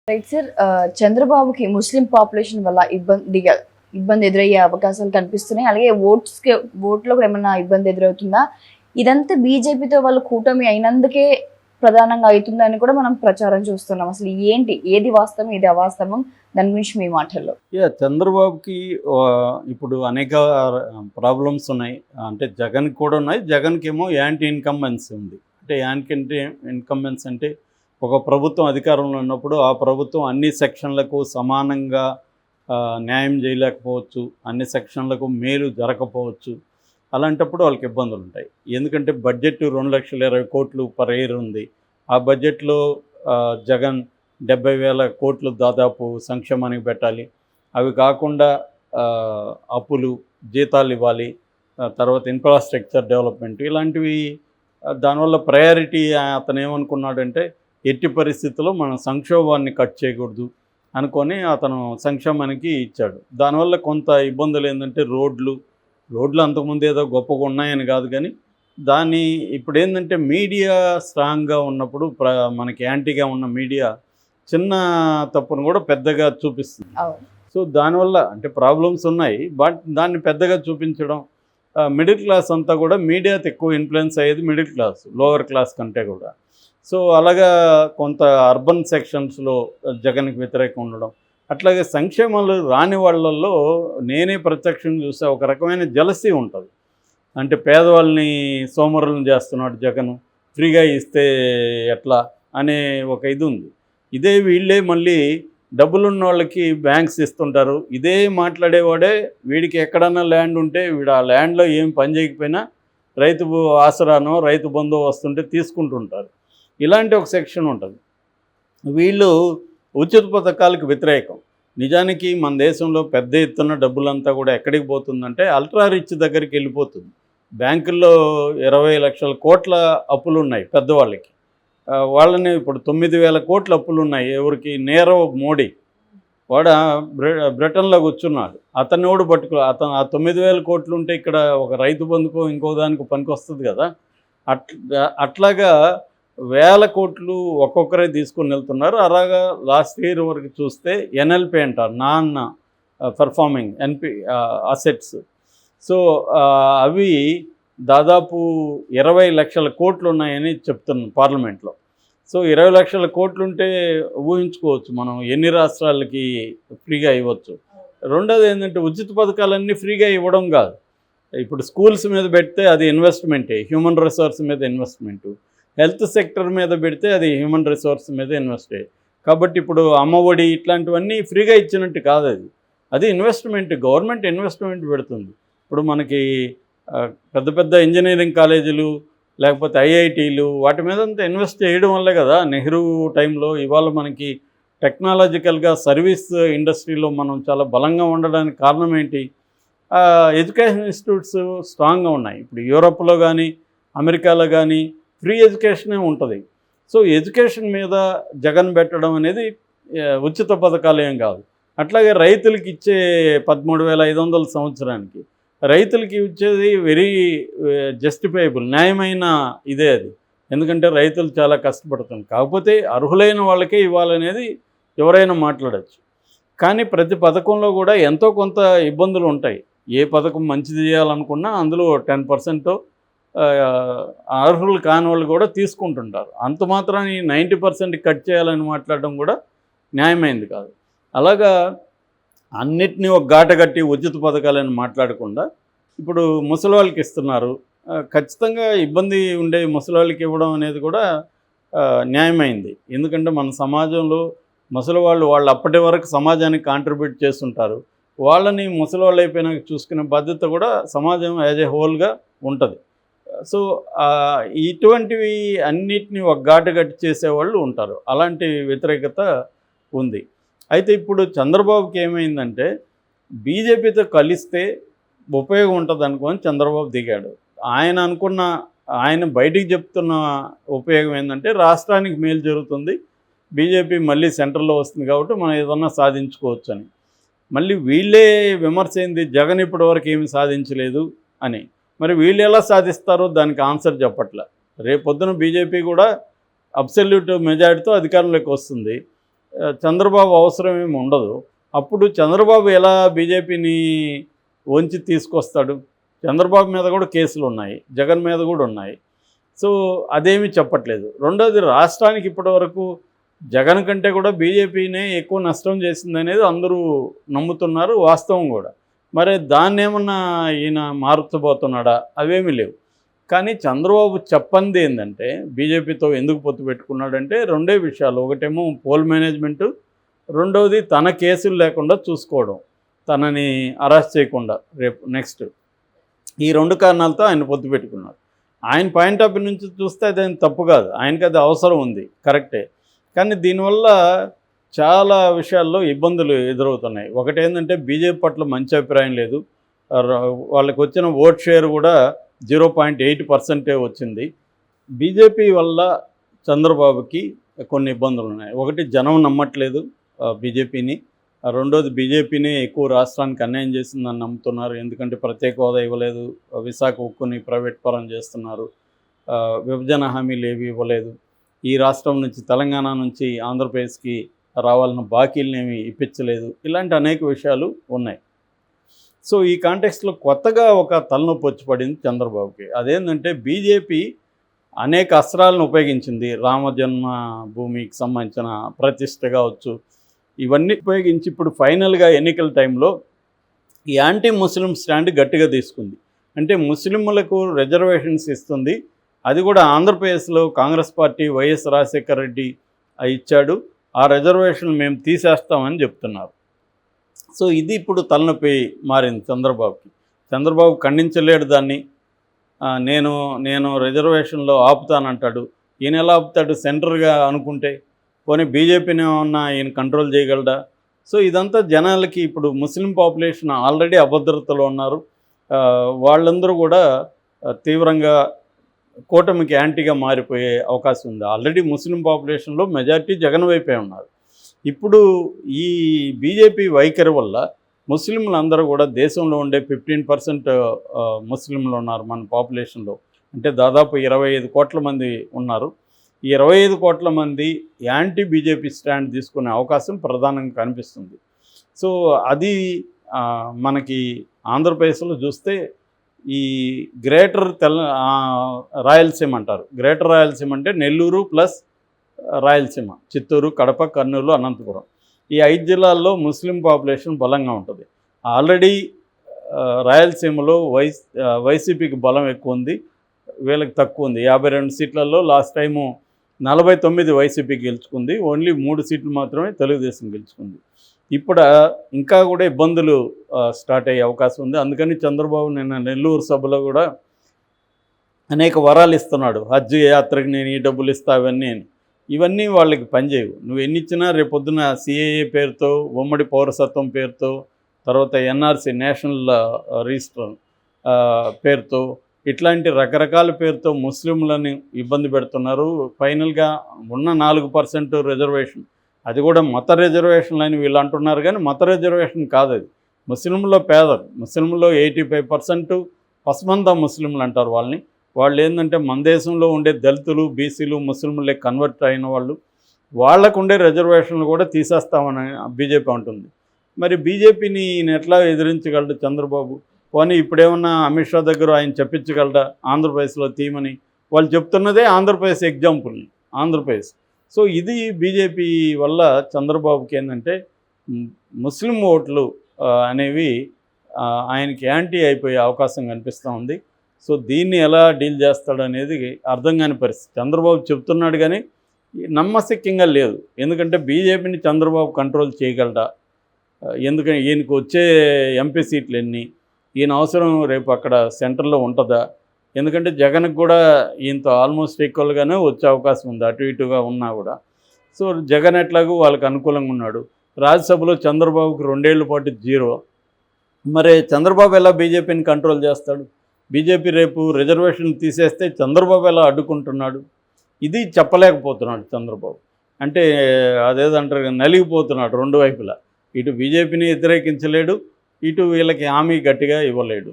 Right sir. చంద్రబాబుకి ముస్లిం population వల్ల ఇబ్బంది ఎదురయ్యే అవకాశాలు కనిపిస్తున్నాయి. అలాగే ఓట్లో కూడా ఏమన్నా ఇబ్బంది ఎదురవుతుందా? ఇదంతా బీజేపీతో వాళ్ళు కూటమి అయినందుకే ప్రధానంగా అవుతుందని కూడా మనం ప్రచారం చూస్తున్నాం. అసలు ఏంటి, ఏది వాస్తవం, ఏది అవాస్తవం, దాని గురించి మీ మాటల్లో. చంద్రబాబుకి ఇప్పుడు అనేక ప్రాబ్లమ్స్ ఉన్నాయి. అంటే జగన్ కూడా ఉన్నాయి. జగన్కి ఏమో యాంటీ ఇన్కంబెన్సీ ఉంది. అంటే యాంటీ ఇన్కంబెన్సీ అంటే ఒక ప్రభుత్వం అధికారంలో ఉన్నప్పుడు ఆ ప్రభుత్వం అన్ని సెక్షన్లకు సమానంగా న్యాయం చేయలేకపోవచ్చు, అన్ని సెక్షన్లకు మేలు జరగకపోవచ్చు. అలాంటప్పుడు వాళ్ళకి ఇబ్బందులు ఉంటాయి. ఎందుకంటే బడ్జెట్ 2,20,000 కోట్లు పర్ ఇయర్ ఉంది. ఆ బడ్జెట్లో జగన్ 70,000 కోట్లు దాదాపు సంక్షేమానికి పెట్టాలి. అవి కాకుండా అప్పులు, జీతాలు ఇవ్వాలి, తర్వాత ఇన్ఫ్రాస్ట్రక్చర్ డెవలప్మెంట్ ఇలాంటివి. దానివల్ల ప్రయారిటీ అతను ఏమనుకున్నాడంటే ఎట్టి పరిస్థితుల్లో మనం సంక్షోభాన్ని కట్ చేయకూడదు అనుకొని అతను సంక్షేమానికి ఇచ్చాడు. దానివల్ల కొంత ఇబ్బందులు ఏంటంటే రోడ్లు అంతకుముందు ఏదో గొప్పగా ఉన్నాయని కాదు, కానీ దాన్ని ఇప్పుడు ఏంటంటే మీడియా స్ట్రాంగ్గా ఉన్నప్పుడు మనకి యాంటీగా ఉన్న మీడియా చిన్న తప్పును కూడా పెద్దగా చూపిస్తుంది. సో దానివల్ల అంటే ప్రాబ్లమ్స్ ఉన్నాయి, బట్ దాన్ని పెద్దగా చూపించడం, మిడిల్ క్లాస్ అంతా కూడా మీడియాతో ఎక్కువ ఇన్ఫ్లుయెన్స్ అయ్యేది మిడిల్ క్లాస్, లోవర్ క్లాస్ కంటే కూడా. సో అలాగా కొంత అర్బన్ సెక్షన్స్లో జగన్కి వ్యతిరేకం ఉండడం, అట్లాగే సంక్షేమాలు రాని వాళ్ళల్లో నేనే ప్రత్యక్షంగా చూస్తే ఒక రకమైన జలసీ ఉంటుంది. అంటే పేదవాళ్ళని సోమరులను చేస్తున్నాడు జగన్, ఫ్రీగా ఇస్తే ఎట్లా అనే ఒక ఇది ఉంది. ఇదే వీళ్ళే మళ్ళీ డబ్బులున్న వాళ్ళకి బ్యాంక్స్ ఇస్తుంటారు. ఇదే మాట్లాడేవాడే వీడికి ఎక్కడన్నా ల్యాండ్ ఉంటే వీడు ఆ ల్యాండ్లో ఏం పని చేయకపోయినా రైతు ఆసరానో రైతు బంధు వస్తుంటే తీసుకుంటుంటారు. ఇలాంటి ఒక సెక్షన్ ఉంటుంది. వీళ్ళు ఉచిత పథకాలకు వ్యతిరేకం. నిజానికి మన దేశంలో పెద్ద ఎత్తున డబ్బులంతా కూడా ఎక్కడికి పోతుందంటే అల్ట్రా రిచ్ దగ్గరికి వెళ్ళిపోతుంది. బ్యాంకుల్లో 20 లక్షల కోట్ల అప్పులు ఉన్నాయి పెద్దవాళ్ళకి. వాళ్ళని ఇప్పుడు 9,000 కోట్ల అప్పులు ఉన్నాయి. ఎవరికి? నీరవ్ మోడీ వాడు బ్రిటన్లో కూర్చున్నాడు. అతన్ని ఓడి పట్టుకో, అతను ఆ 9,000 కోట్లు ఉంటే ఇక్కడ ఒక రైతు బంధుకో ఇంకో దానికి పనికి వస్తుంది కదా. అట్లాగా 1,000 కోట్లు ఒక్కొక్కరే తీసుకుని వెళ్తున్నారు. అలాగా లాస్ట్ ఇయర్ వరకు చూస్తే ఎన్ఎల్పి అంటారు, నాన్ పర్ఫార్మింగ్ అసెట్స్. సో అవి దాదాపు 20 లక్షల కోట్లు ఉన్నాయని చెప్తున్నాం పార్లమెంట్లో. సో 20 లక్షల కోట్లుంటే ఊహించుకోవచ్చు మనం ఎన్ని రాష్ట్రాలకి ఫ్రీగా ఇవ్వచ్చు. రెండోది ఏంటంటే ఉచిత పథకాలన్నీ ఫ్రీగా ఇవ్వడం కాదు. ఇప్పుడు స్కూల్స్ మీద పెడితే అది ఇన్వెస్ట్మెంటే, హ్యూమన్ రిసోర్స్ మీద ఇన్వెస్ట్మెంటు. హెల్త్ సెక్టర్ మీద పెడితే అది హ్యూమన్ రిసోర్స్ మీద ఇన్వెస్టే. కాబట్టి ఇప్పుడు అమ్మఒడి ఇట్లాంటివన్నీ ఫ్రీగా ఇచ్చినట్టు కాదు, అది ఇన్వెస్ట్మెంట్, గవర్నమెంట్ ఇన్వెస్ట్మెంట్ పెడుతుంది. ఇప్పుడు మనకి పెద్ద పెద్ద ఇంజనీరింగ్ కాలేజీలు లేకపోతే ఐఐటీలు వాటి మీద అంతా ఇన్వెస్ట్ చేయడం వల్లే కదా నెహ్రూ టైంలో ఇవాళ మనకి టెక్నాలజికల్గా సర్వీస్ ఇండస్ట్రీలో మనం చాలా బలంగా ఉండడానికి కారణం ఏంటి? ఎడ్యుకేషన్ ఇన్స్టిట్యూట్స్ స్ట్రాంగ్గా ఉన్నాయి. ఇప్పుడు యూరోప్లో కానీ అమెరికాలో కానీ ఫ్రీ ఎడ్యుకేషనే ఉంటుంది. సో ఎడ్యుకేషన్ మీద జగన్ పెట్టడం అనేది ఉచిత పథకాలు ఏం కాదు. అట్లాగే రైతులకి ఇచ్చే 13,500 సంవత్సరానికి రైతులకి ఇచ్చేది వెరీ జస్టిఫైబుల్, న్యాయమైన ఇదే అది. ఎందుకంటే రైతులు చాలా కష్టపడుతుంది. కాకపోతే అర్హులైన వాళ్ళకే ఇవ్వాలనేది ఎవరైనా మాట్లాడచ్చు. కానీ ప్రతి పథకంలో కూడా ఎంతో కొంత ఇబ్బందులు ఉంటాయి. ఏ పథకం మంచిది చేయాలనుకున్నా అందులో 10% అర్హులు కాని వాళ్ళు కూడా తీసుకుంటుంటారు. అంత మాత్రాన్ని 90% కట్ చేయాలని మాట్లాడడం కూడా న్యాయమైంది కాదు. అలాగా అన్నిటినీ ఒక గాట కట్టి ఉచిత పథకాలని మాట్లాడకుండా ఇప్పుడు ముసలి వాళ్ళకి ఇస్తున్నారు. ఖచ్చితంగా ఇబ్బంది ఉండే ముసలి వాళ్ళకి ఇవ్వడం అనేది కూడా న్యాయమైంది. ఎందుకంటే మన సమాజంలో ముసలి వాళ్ళు అప్పటి వరకు సమాజానికి కాంట్రిబ్యూట్ చేస్తుంటారు. వాళ్ళని ముసలి వాళ్ళు అయిపోయినాక చూసుకునే బాధ్యత కూడా సమాజం యాజ్ ఏ హోల్గా ఉంటుంది. సో ఇటువంటివి అన్నిటినీ ఒక ఘాటు గట్టి చేసేవాళ్ళు ఉంటారు. అలాంటి వ్యతిరేకత ఉంది. అయితే ఇప్పుడు చంద్రబాబుకి ఏమైందంటే బీజేపీతో కలిస్తే ఉపయోగం ఉంటుంది అనుకొని చంద్రబాబు దిగాడు. ఆయన బయటికి చెప్తున్న ఉపయోగం ఏంటంటే రాష్ట్రానికి మేలు జరుగుతుంది, బీజేపీ మళ్ళీ సెంట్రల్లో వస్తుంది కాబట్టి మనం ఏదన్నా సాధించుకోవచ్చు అని. మళ్ళీ వీళ్ళే విమర్శ ఏంది, జగన్ ఇప్పటి వరకు ఏమి సాధించలేదు అని. మరి వీళ్ళు ఎలా సాధిస్తారో దానికి ఆన్సర్ చెప్పట్లే. రేపొద్దున బీజేపీ కూడా అబ్సల్యూట్ మెజారిటీతో అధికారంలోకి వస్తుంది. చంద్రబాబు అవసరం ఏమి ఉండదు. అప్పుడు చంద్రబాబు ఎలా బీజేపీని వంచి తీసుకొస్తాడు? చంద్రబాబు మీద కూడా కేసులు ఉన్నాయి, జగన్ మీద కూడా ఉన్నాయి. సో అదేమీ చెప్పట్లేదు. రెండోది, రాష్ట్రానికి ఇప్పటివరకు జగన్ కంటే కూడా బీజేపీనే ఎక్కువ నష్టం చేసిందనేది అందరూ నమ్ముతున్నారు, వాస్తవం కూడా. మరి దాన్ని ఏమన్నా ఈయన మార్చబోతున్నాడా? అవేమీ లేవు. కానీ చంద్రబాబు చెప్పంది ఏంటంటే, బీజేపీతో ఎందుకు పొత్తు పెట్టుకున్నాడంటే రెండే విషయాలు. ఒకటేమో పోల్ మేనేజ్మెంటు, రెండవది తన కేసులు లేకుండా చూసుకోవడం, తనని అరెస్ట్ చేయకుండా రేపు నెక్స్ట్. ఈ రెండు కారణాలతో ఆయన పొత్తు పెట్టుకున్నారు. ఆయన పాయింట్ ఆఫ్ వ్యూ నుంచి చూస్తే అదేం తప్పు కాదు, ఆయనకి అది అవసరం ఉంది, కరెక్టే. కానీ దీనివల్ల చాలా విషయాల్లో ఇబ్బందులు ఎదురవుతున్నాయి. ఒకటేంటంటే బీజేపీ పట్ల మంచి అభిప్రాయం లేదు. వాళ్ళకి వచ్చిన ఓట్ షేర్ కూడా 0.8% వచ్చింది. బీజేపీ వల్ల చంద్రబాబుకి కొన్ని ఇబ్బందులు ఉన్నాయి. ఒకటి, జనం నమ్మట్లేదు బీజేపీని. రెండోది, బీజేపీని ఎక్కువ రాష్ట్రానికి అన్యాయం చేసిందని నమ్ముతున్నారు. ఎందుకంటే ప్రత్యేక హోదా ఇవ్వలేదు, విశాఖ ఉక్కుని ప్రైవేట్ పరం చేస్తున్నారు, విభజన హామీలు ఏవి ఇవ్వలేదు, ఈ రాష్ట్రం నుంచి తెలంగాణ నుంచి ఆంధ్రప్రదేశ్కి రావాలన్న బాకీలనేమి ఇప్పించలేదు. ఇలాంటి అనేక విషయాలు ఉన్నాయి. సో ఈ కాంటెక్స్ట్లో కొత్తగా ఒక తలనొప్పి వచ్చి పడింది చంద్రబాబుకి. అదేంటంటే బీజేపీ అనేక అస్త్రాలను ఉపయోగించింది. రామజన్మ భూమికి సంబంధించిన ప్రతిష్ట కావచ్చు, ఇవన్నీ ఉపయోగించి ఇప్పుడు ఫైనల్గా ఎన్నికల టైంలో ఈ యాంటీ ముస్లిం స్టాండ్ గట్టిగా తీసుకుంది. అంటే ముస్లింలకు రిజర్వేషన్స్ ఇస్తుంది. అది కూడా ఆంధ్రప్రదేశ్లో కాంగ్రెస్ పార్టీ వైఎస్ రాజశేఖర రెడ్డి ఇచ్చాడు. ఆ రిజర్వేషన్ మేము తీసేస్తామని చెప్తున్నారు. సో ఇది ఇప్పుడు తలనొప్పి మారింది చంద్రబాబుకి. చంద్రబాబు ఖండించలేడు దాన్ని. నేను రిజర్వేషన్లో ఆపుతానంటాడు. ఈయన ఎలా ఆపుతాడు? సెంటర్గా అనుకుంటే పోనీ బీజేపీని ఏమన్నా ఈయన కంట్రోల్ చేయగలడా? సో ఇదంతా జనాలకి, ఇప్పుడు ముస్లిం పాపులేషన్ ఆల్రెడీ అభద్రతలో ఉన్నారు. వాళ్ళందరూ కూడా తీవ్రంగా కూటమికి యాంటీగా మారిపోయే అవకాశం ఉంది. ఆల్రెడీ ముస్లిం పాపులేషన్లో మెజారిటీ జగన్ వైపే ఉన్నారు. ఇప్పుడు ఈ బీజేపీ వైఖరి వల్ల ముస్లింలు అందరూ కూడా, దేశంలో ఉండే 15% ముస్లింలు ఉన్నారు మన పాపులేషన్లో. అంటే దాదాపు 25 కోట్ల మంది ఉన్నారు. ఈ 25 కోట్ల మంది యాంటీ బీజేపీ స్టాండ్ తీసుకునే అవకాశం ప్రధానంగా కనిపిస్తుంది. సో అది మనకి ఆంధ్రప్రదేశ్లో చూస్తే ఈ గ్రేటర్ రాయలసీమ అంటారు. గ్రేటర్ రాయలసీమ అంటే నెల్లూరు ప్లస్ రాయలసీమ, చిత్తూరు, కడప, కర్నూలు, అనంతపురం, ఈ 5 జిల్లాల్లో ముస్లిం పాపులేషన్ బలంగా ఉంటుంది. ఆల్రెడీ రాయలసీమలో వైసీపీకి బలం ఎక్కువ ఉంది, వీళ్ళకి తక్కువ ఉంది. 52 సీట్లలో లాస్ట్ టైము 49 వైసీపీ గెలుచుకుంది, ఓన్లీ 3 సీట్లు మాత్రమే తెలుగుదేశం గెలుచుకుంది. ఇప్పుడు ఇంకా కూడా ఇబ్బందులు స్టార్ట్ అయ్యే అవకాశం ఉంది. అందుకని చంద్రబాబు నిన్న నెల్లూరు సభలో కూడా అనేక వరాలు ఇస్తున్నాడు. హజ్ యాత్రకి నేను ఈ డబ్బులు ఇస్తా, ఇవన్నీ వాళ్ళకి పనిచేయవు. నువ్వు ఎన్ని ఇచ్చినా రేపొద్దున సిఏఏ పేరుతో, ఉమ్మడి పౌరసత్వం పేరుతో, తర్వాత ఎన్ఆర్సీ నేషనల్ రిజిస్టర్ పేరుతో, ఇట్లాంటి రకరకాల పేరుతో ముస్లింలను ఇబ్బంది పెడుతున్నారు. ఫైనల్గా ఉన్న 4% రిజర్వేషన్, అది కూడా మత రిజర్వేషన్లు అని వీళ్ళు అంటున్నారు, కానీ మత రిజర్వేషన్ కాదు అది. ముస్లింలో పేదలు, ముస్లింలో 85% పసమంద ముస్లింలు అంటారు వాళ్ళని. వాళ్ళు ఏంటంటే మన దేశంలో ఉండే దళితులు, బీసీలు, ముస్లింలే కన్వర్ట్ అయిన వాళ్ళు, వాళ్ళకు ఉండే రిజర్వేషన్లు కూడా తీసేస్తామని బీజేపీ అంటుంది. మరి బీజేపీని ఈయన ఎట్లా ఎదిరించగలడు చంద్రబాబు? పోనీ ఇప్పుడేమన్నా అమిత్ షా దగ్గర ఆయన చెప్పించగలడా ఆంధ్రప్రదేశ్లో తీమని? వాళ్ళు చెప్తున్నదే ఆంధ్రప్రదేశ్ ఎగ్జాంపుల్ని, ఆంధ్రప్రదేశ్. సో ఇది బీజేపీ వల్ల చంద్రబాబుకి ఏంటంటే ముస్లిం ఓట్లు అనేవి ఆయనకి యాంటీ అయిపోయే అవకాశం కనిపిస్తూ ఉంది. సో దీన్ని ఎలా డీల్ చేస్తాడనేది అర్థం కాని పరిస్థితి. చంద్రబాబు చెప్తున్నాడు కానీ నమ్మశక్యంగా లేదు. ఎందుకంటే బీజేపీని చంద్రబాబు కంట్రోల్ చేయగలడా? ఎందుకంటే ఈయనకు వచ్చే ఎంపీ సీట్లు ఎన్ని, ఈయన అవసరం రేపు అక్కడ సెంటర్లో ఉంటుందా? ఎందుకంటే జగన్కి కూడా ఈయనతో ఆల్మోస్ట్ ఈక్వల్గానే వచ్చే అవకాశం ఉంది, అటు ఇటుగా ఉన్నా కూడా. సో జగన్ ఎట్లాగూ వాళ్ళకి అనుకూలంగా ఉన్నాడు. రాజ్యసభలో చంద్రబాబుకి 2 ఏళ్ల పాటు 0. మరి చంద్రబాబు ఎలా బీజేపీని కంట్రోల్ చేస్తాడు? బీజేపీ రేపు రిజర్వేషన్ తీసేస్తే చంద్రబాబు ఎలా అడ్డుకుంటున్నాడు? ఇది చెప్పలేకపోతున్నాడు చంద్రబాబు. అంటే అదేదంటారు, నలిగిపోతున్నాడు రెండు వైపులా. ఇటు బీజేపీని వ్యతిరేకించలేడు, ఇటు వీళ్ళకి హామీ గట్టిగా ఇవ్వలేడు.